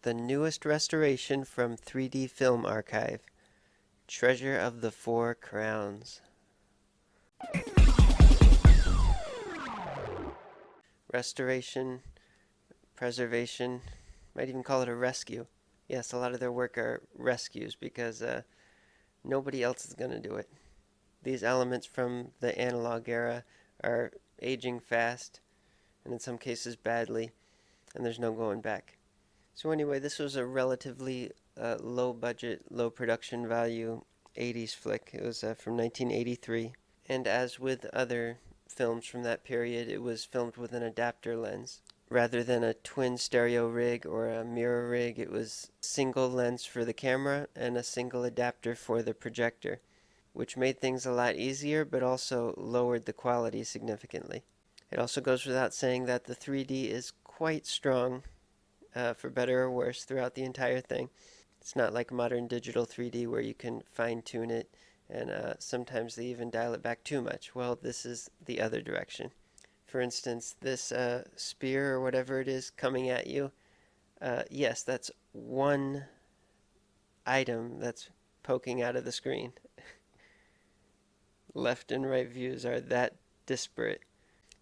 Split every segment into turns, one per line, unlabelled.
The newest restoration from 3D Film Archive. Treasure of the Four Crowns. Restoration, preservation, might even call it a rescue. Yes, a lot of their work are rescues because nobody else is going to do it. These elements from the analog era are aging fast, and in some cases badly, and there's no going back. So anyway, this was a relatively low budget, low production value 80s flick. It was from 1983. And as with other films from that period, it was filmed with an adapter lens. Rather than a twin stereo rig or a mirror rig, it was single lens for the camera and a single adapter for the projector, which made things a lot easier but also lowered the quality significantly. It also goes without saying that the 3D is quite strong, for better or worse, throughout the entire thing. It's not like modern digital 3D where you can fine tune it, and sometimes they even dial it back too much. Well, this is the other direction. For instance, this spear or whatever it is coming at you, yes, that's one item that's poking out of the screen. Left and right views are that disparate.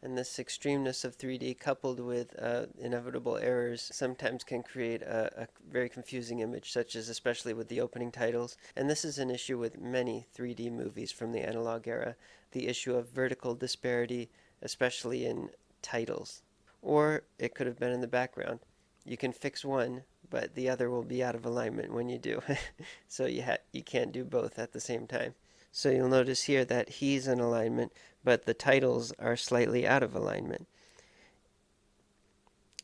And this extremeness of 3D coupled with inevitable errors sometimes can create a very confusing image, such as especially with the opening titles. And this is an issue with many 3D movies from the analog era, the issue of vertical disparity, especially in titles. Or it could have been in the background. You can fix one, but the other will be out of alignment when you do. So you can't do both at the same time. So you'll notice here that he's in alignment, but the titles are slightly out of alignment.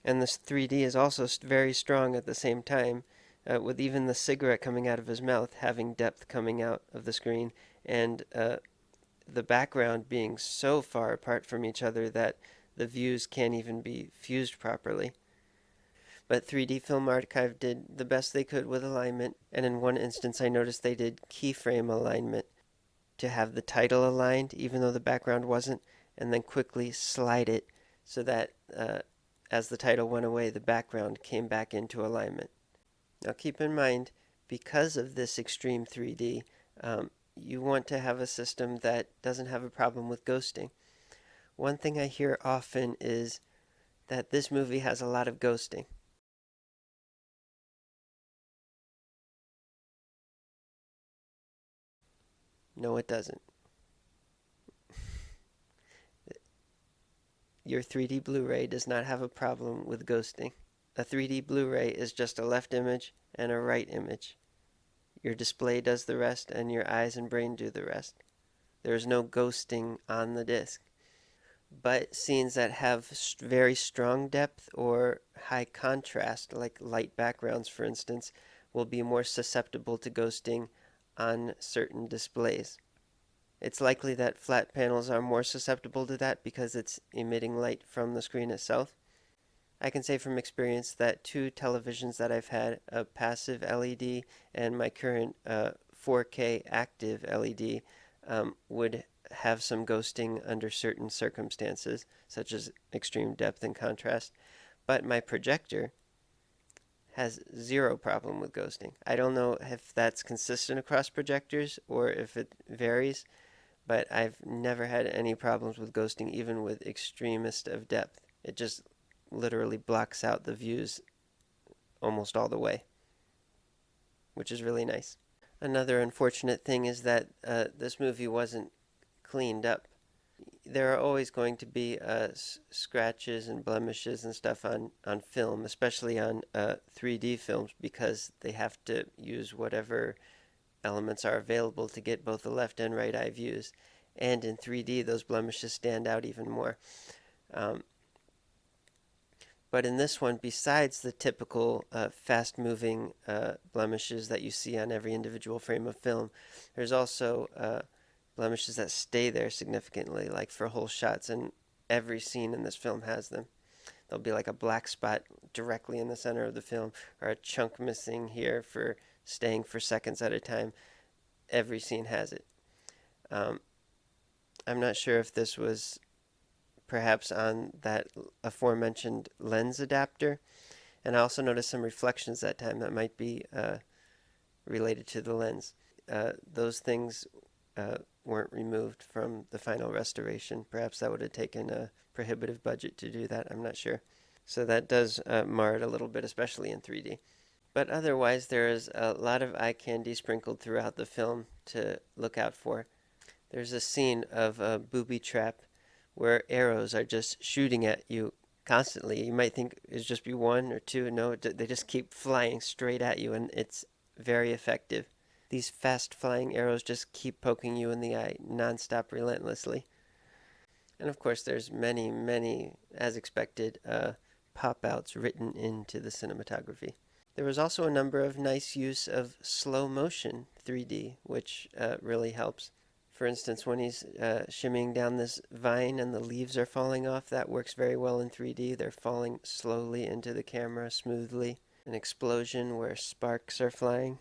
And this 3D is also very strong at the same time, with even the cigarette coming out of his mouth having depth coming out of the screen, and the background being so far apart from each other that the views can't even be fused properly. But 3D Film Archive did the best they could with alignment, and in one instance I noticed they did keyframe alignment to have the title aligned even though the background wasn't, and then quickly slide it so that as the title went away, the background came back into alignment. Now keep in mind, because of this extreme 3D, you want to have a system that doesn't have a problem with ghosting. One thing I hear often is that this movie has a lot of ghosting. No, it doesn't. Your 3D Blu-ray does not have a problem with ghosting. A 3D Blu-ray is just a left image and a right image. Your display does the rest, and your eyes and brain do the rest. There is no ghosting on the disc. But scenes that have very strong depth or high contrast, like light backgrounds for instance, will be more susceptible to ghosting on certain displays. It's likely that flat panels are more susceptible to that because it's emitting light from the screen itself. I can say from experience that two televisions that I've had, a passive LED and my current 4K active LED, would have some ghosting under certain circumstances, such as extreme depth and contrast. But my projector has zero problem with ghosting. I don't know if that's consistent across projectors or if it varies, but I've never had any problems with ghosting, even with extremist of depth. It just literally blocks out the views almost all the way, which is really nice. Another unfortunate thing is that this movie wasn't cleaned up. There are always going to be scratches and blemishes and stuff on film, especially on 3D films, because they have to use whatever elements are available to get both the left and right eye views. And in 3D, those blemishes stand out even more. But in this one, besides the typical fast-moving blemishes that you see on every individual frame of film, there's also blemishes that stay there significantly, like for whole shots, and every scene in this film has them. There'll be like a black spot directly in the center of the film, or a chunk missing here for staying for seconds at a time. Every scene has it. I'm not sure if this was perhaps on that aforementioned lens adapter. And I also noticed some reflections that time that might be related to the lens. Those things weren't removed from the final restoration. Perhaps that would have taken a prohibitive budget to do that. I'm not sure. So that does mar it a little bit, especially in 3D. But otherwise, there is a lot of eye candy sprinkled throughout the film to look out for. There's a scene of a booby trap where arrows are just shooting at you constantly. You might think it'd just be one or two. No, they just keep flying straight at you, and it's very effective. These fast flying arrows just keep poking you in the eye nonstop, relentlessly. And of course, there's many, many, as expected, pop outs written into the cinematography. There was also a number of nice use of slow motion 3D, which really helps. For instance, when he's shimmying down this vine and the leaves are falling off, that works very well in 3D. They're falling slowly into the camera, smoothly. An explosion where sparks are flying.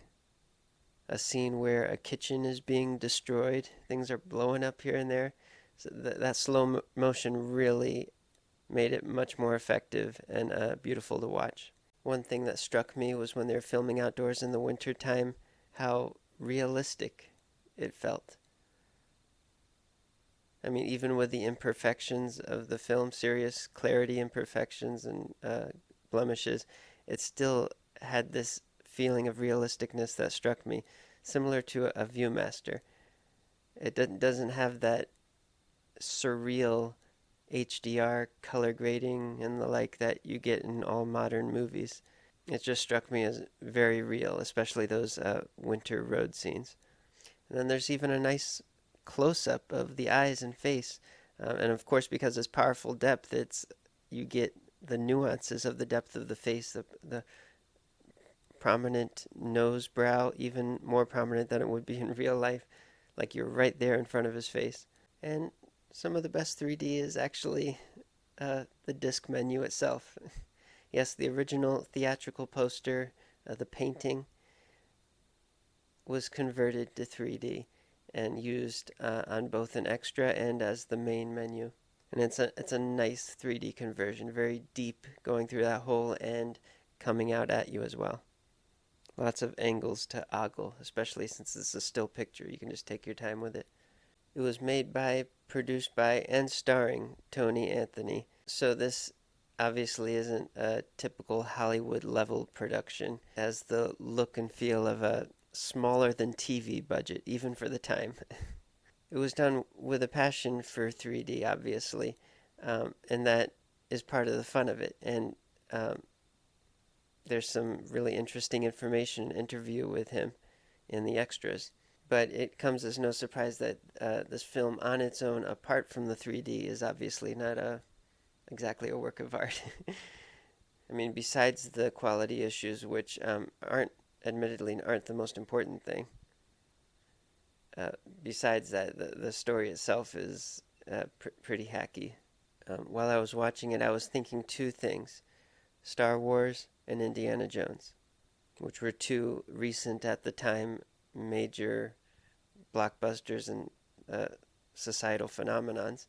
A scene where a kitchen is being destroyed. Things are blowing up here and there. So that slow motion really made it much more effective and beautiful to watch. One thing that struck me was when they were filming outdoors in the winter time, how realistic it felt. I mean, even with the imperfections of the film, serious clarity imperfections and blemishes, it still had this feeling of realisticness that struck me, similar to a Viewmaster. It doesn't have that surreal HDR color grading and the like that you get in all modern movies. It just struck me as very real, especially those winter road scenes. And then there's even a nice close-up of the eyes and face. And of course, because it's powerful depth, you get the nuances of the depth of the face, the prominent nose, brow, even more prominent than it would be in real life, like you're right there in front of his face. And some of the best 3D is actually the disc menu itself. Yes, the original theatrical poster, the painting, was converted to 3D and used on both an extra and as the main menu. And it's a nice 3D conversion, very deep, going through that hole and coming out at you as well. Lots of angles to ogle, especially since this is a still picture. You can just take your time with it. It was made by, produced by, and starring Tony Anthony. So this obviously isn't a typical Hollywood level production. It has the look and feel of a smaller than TV budget, even for the time. It was done with a passion for 3D, obviously, and that is part of the fun of it. And there's some really interesting information, interview with him in the extras. But it comes as no surprise that this film on its own, apart from the 3D, is obviously not exactly a work of art. I mean, besides the quality issues, which admittedly aren't the most important thing, besides that, the story itself is pretty hacky. While I was watching it, I was thinking two things: Star Wars and Indiana Jones, which were two recent at the time major blockbusters and societal phenomenons.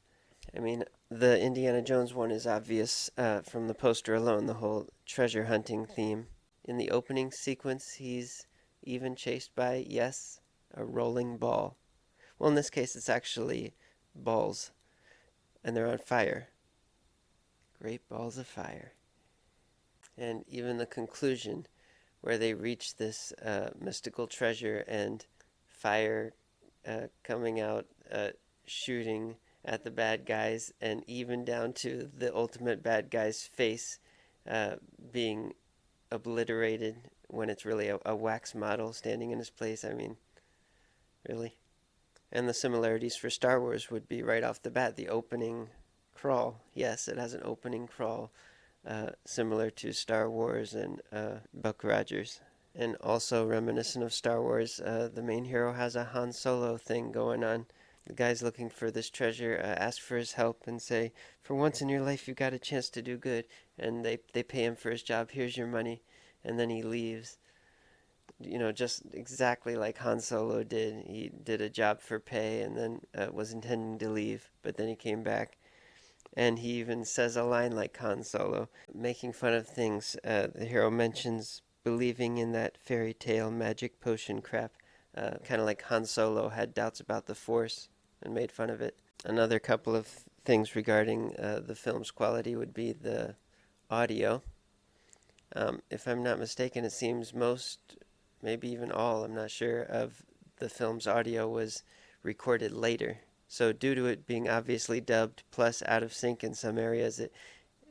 I mean, the Indiana Jones one is obvious from the poster alone, the whole treasure hunting theme. In the opening sequence, he's even chased by, yes, a rolling ball. Well, in this case, it's actually balls, and they're on fire. Great balls of fire. And even the conclusion, where they reach this mystical treasure and fire coming out, shooting at the bad guys, and even down to the ultimate bad guy's face being obliterated when it's really a wax model standing in his place. I mean, really? And the similarities for Star Wars would be right off the bat. The opening crawl. Yes, it has an opening crawl similar to Star Wars and Buck Rogers. And also reminiscent of Star Wars, the main hero has a Han Solo thing going on. The guy's looking for this treasure, ask for his help and say, for once in your life you got a chance to do good. And they pay him for his job, here's your money. And then he leaves. You know, just exactly like Han Solo did. He did a job for pay and then was intending to leave, but then he came back. And he even says a line like Han Solo, making fun of things. The hero mentions believing in that fairy tale magic potion crap, kind of like Han Solo had doubts about the Force and made fun of it. Another couple of things regarding the film's quality would be the audio. If I'm not mistaken, it seems most, maybe even all, I'm not sure, of the film's audio was recorded later. So due to it being obviously dubbed plus out of sync in some areas, it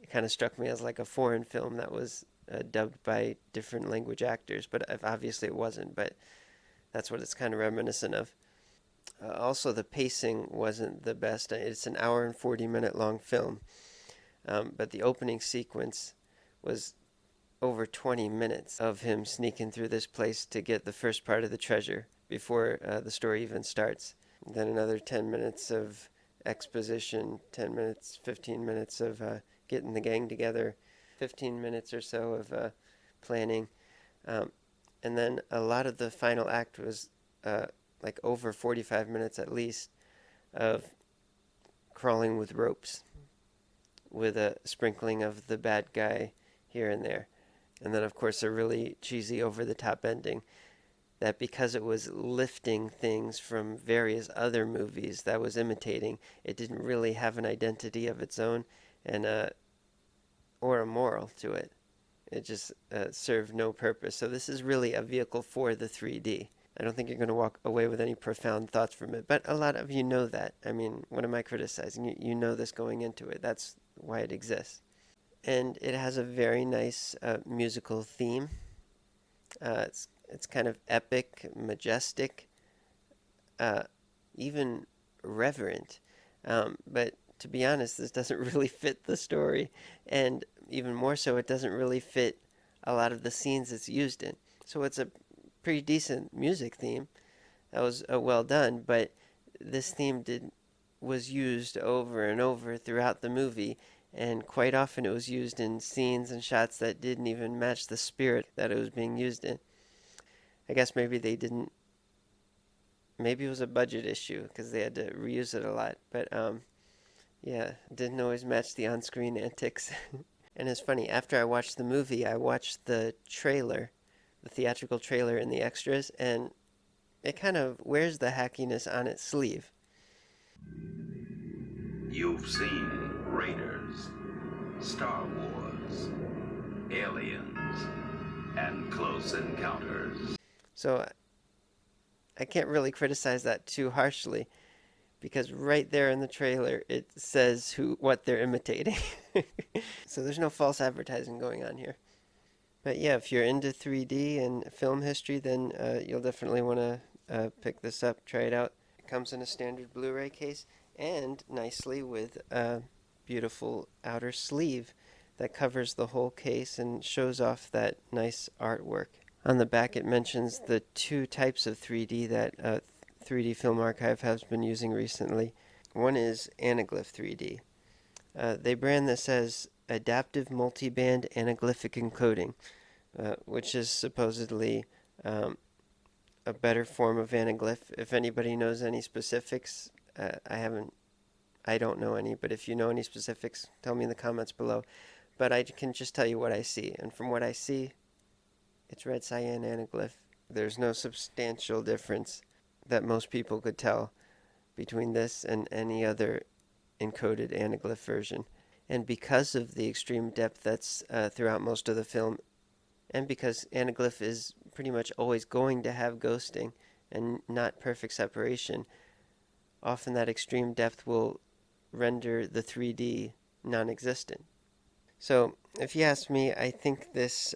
kind of struck me as like a foreign film that was dubbed by different language actors. But obviously it wasn't. But that's what it's kind of reminiscent of. Also, the pacing wasn't the best. It's an hour and 40-minute long film, but the opening sequence was over 20 minutes of him sneaking through this place to get the first part of the treasure before the story even starts. Then another 10 minutes of exposition, 10 minutes, 15 minutes of getting the gang together, 15 minutes or so of planning. And then a lot of the final act was like over 45 minutes at least of crawling with ropes with a sprinkling of the bad guy here and there. And then, of course, a really cheesy, over-the-top ending that because it was lifting things from various other movies that was imitating, it didn't really have an identity of its own and or a moral to it. It just served no purpose. So this is really a vehicle for the 3D. I don't think you're going to walk away with any profound thoughts from it, but a lot of you know that. I mean, what am I criticizing? You know this going into it. That's why it exists. And it has a very nice musical theme. It's kind of epic, majestic, uh, even reverent. But to be honest, this doesn't really fit the story, and even more so, it doesn't really fit a lot of the scenes it's used in. So it's a pretty decent music theme that was well done, but this theme was used over and over throughout the movie, and quite often it was used in scenes and shots that didn't even match the spirit that it was being used in. I guess maybe they didn't. Maybe it was a budget issue because they had to reuse it a lot. But yeah, didn't always match the on-screen antics. And it's funny. After I watched the movie, I watched the trailer, the theatrical trailer, and the extras, and it kind of wears the hackiness on its sleeve.
You've seen Raiders, Star Wars, Aliens, and Close Encounters.
So I can't really criticize that too harshly because right there in the trailer it says what they're imitating. So there's no false advertising going on here. But yeah, if you're into 3D and film history, then you'll definitely want to pick this up, try it out. It comes in a standard Blu-ray case and nicely with a beautiful outer sleeve that covers the whole case and shows off that nice artwork. On the back, it mentions the two types of 3D that 3D Film Archive has been using recently. One is Anaglyph 3D. They brand this as Adaptive Multiband Anaglyphic Encoding, which is supposedly a better form of Anaglyph. If anybody knows any specifics, I don't know any, but if you know any specifics, tell me in the comments below. But I can just tell you what I see, and from what I see, it's red cyan anaglyph. There's no substantial difference that most people could tell between this and any other encoded anaglyph version. And because of the extreme depth that's throughout most of the film, and because anaglyph is pretty much always going to have ghosting and not perfect separation, often that extreme depth will render the 3D non-existent. So, if you ask me, I think this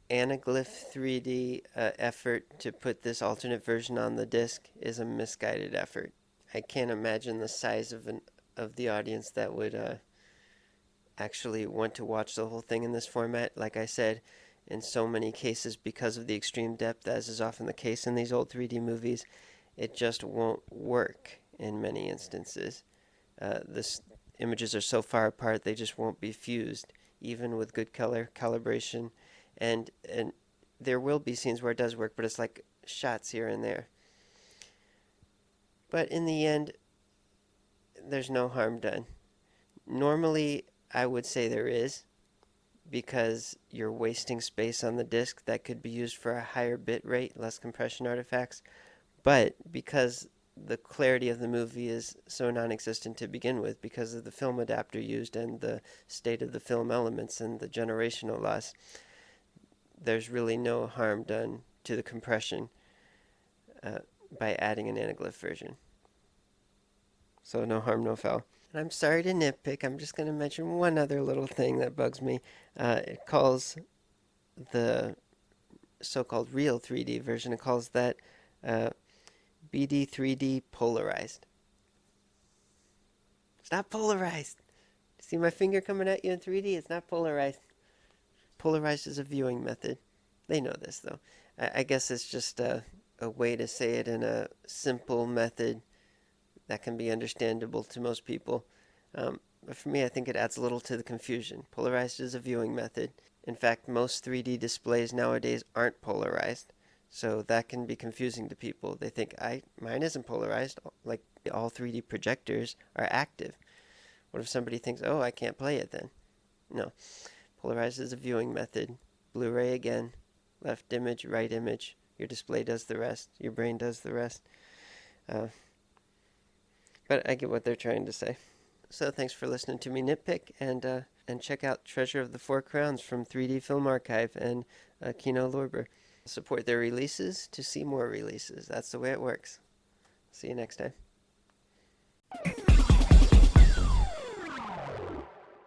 Anaglyph 3D effort to put this alternate version on the disc is a misguided effort. I can't imagine the size of the audience that would actually want to watch the whole thing in this format. Like I said, in so many cases, because of the extreme depth, as is often the case in these old 3D movies, it just won't work in many instances. The images are so far apart they just won't be fused, even with good color calibration. And there will be scenes where it does work, but it's like shots here and there. But in the end, there's no harm done. Normally, I would say there is, because you're wasting space on the disk that could be used for a higher bit rate, less compression artifacts. But because the clarity of the movie is so non-existent to begin with, because of the film adapter used and the state of the film elements and the generational loss, there's really no harm done to the compression uh, by adding an Anaglyph version. So no harm, no foul. And I'm sorry to nitpick. I'm just going to mention one other little thing that bugs me. It calls the so-called real 3D version, it calls that uh, BD 3D polarized. It's not polarized. See my finger coming at you in 3D? It's not polarized. Polarized is a viewing method. They know this, though. I guess it's just a way to say it in a simple method that can be understandable to most people. But for me, I think it adds a little to the confusion. Polarized is a viewing method. In fact, most 3D displays nowadays aren't polarized, so that can be confusing to people. They think, mine isn't polarized, like all 3D projectors are active. What if somebody thinks, oh, I can't play it then? No. Polarized is a viewing method. Blu-ray again. Left image, right image. Your display does the rest. Your brain does the rest. Uh, but I get what they're trying to say. So thanks for listening to me nitpick, and check out Treasure of the Four Crowns from 3D Film Archive and Kino Lorber. Support their releases to see more releases. That's the way it works. See you next time.